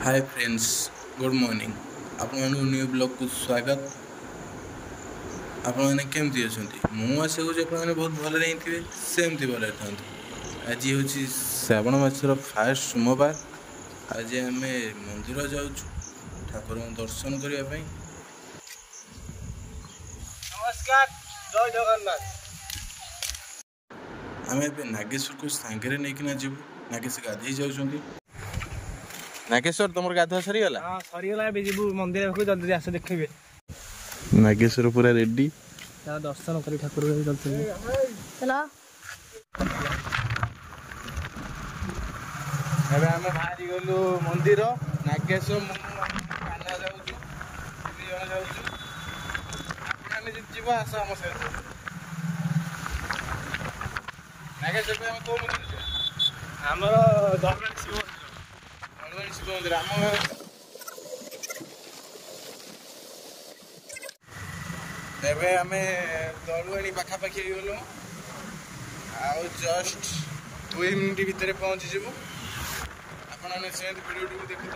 Hi friends, good morning. आपण new blog को स्वागत। आपने केमती अच्छा? मुझे आशा करूँ बहुत भल रही सेमती भल था। आज हूँ श्रावण मासर फास्ट सोमवार। आज आम मंदिर जाऊँ ठाकुर दर्शन करने। नमस्कार, जय जगन्नाथ। आम ए नागेश्वर को सांगे नहीं जीव। नागेश्वर गाधे जाऊँ। नागेश्वर तुम गाधुआ सरीगला? हाँ सरीगला। जीवु मंदिर को जल्दी आस देखिए। नागेश्वर पूरा रेडी दर्शन कर ठाकुर चलो। ଏବେ ଆମେ ବାହାରି ଗଲୁ ମନ୍ଦିର। ନାଗେଶ୍ଵର କାହ୍ନା ଯାଉଛୁ, 3 ଜଣ ଯାଉଛୁ। ଆମେ ଯଦି ଯିବା ଆସ ଆମ ସହିତ। ନାଗେଶ୍ଵର ଆମେ କୋଉ ମନ୍ଦିର ଯିବା? ଆମର ଦଳବାଣୀ ଶିବ ମନ୍ଦିର। ଦଳବାଣୀ ଶିବ ମନ୍ଦିର ଆମ ଏବେ ଆମେ ଦଳବାଣୀ ପାଖାପାଖି ହେଇଗଲୁ। ଆଉ ଜଷ୍ଟ 2 ମିନିଟ୍ ଭିତରେ ପହଞ୍ଚିଯିବୁ। आपने सेंट वीडियो देखी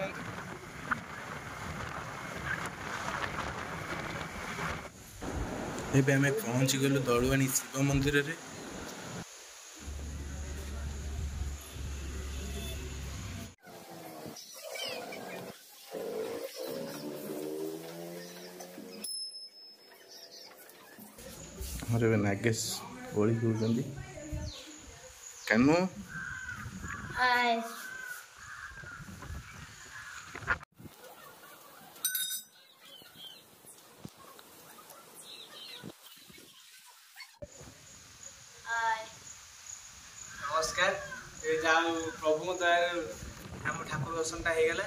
आम पहुँची गलु दलुआणी शिव मंदिर रे। हमारे नागेश ओली होउछंदी। कानू हाय नमस्कार। ये जाऊ प्रभु दया हम ठाकुर दर्शन हो गला।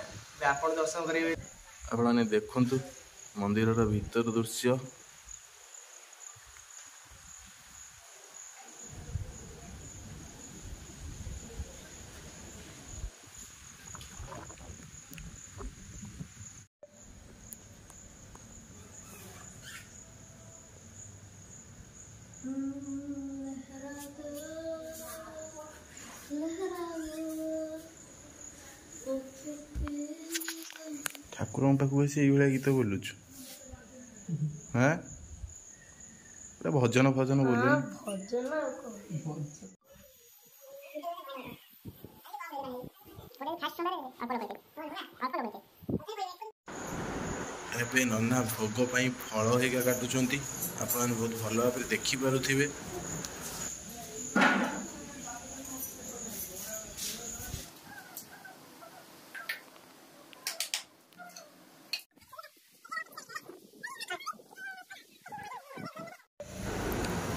आप दर्शन करेंगे। आपने देखु मंदिर भीतर दृश्य। ठाकुर पाक ये गीत बोलुचु। हाँ भजन भजन बोलु। एबे नन्ना भोग पाई फल हेगा काटुचंती। आपन बहुत भल भाव देखि पारुथिबे।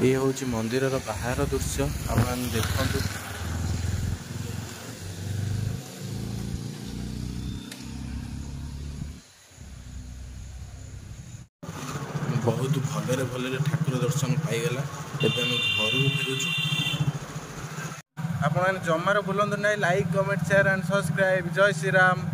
ये हूँ मंदिर बाहर दृश्य। आप देखु बहुत भलरे भलरे ठाकुर दर्शन पाईगला। एबे हम घर को फेरुचु। आप जमार भूलु ना like comment share and subscribe. जय श्री राम।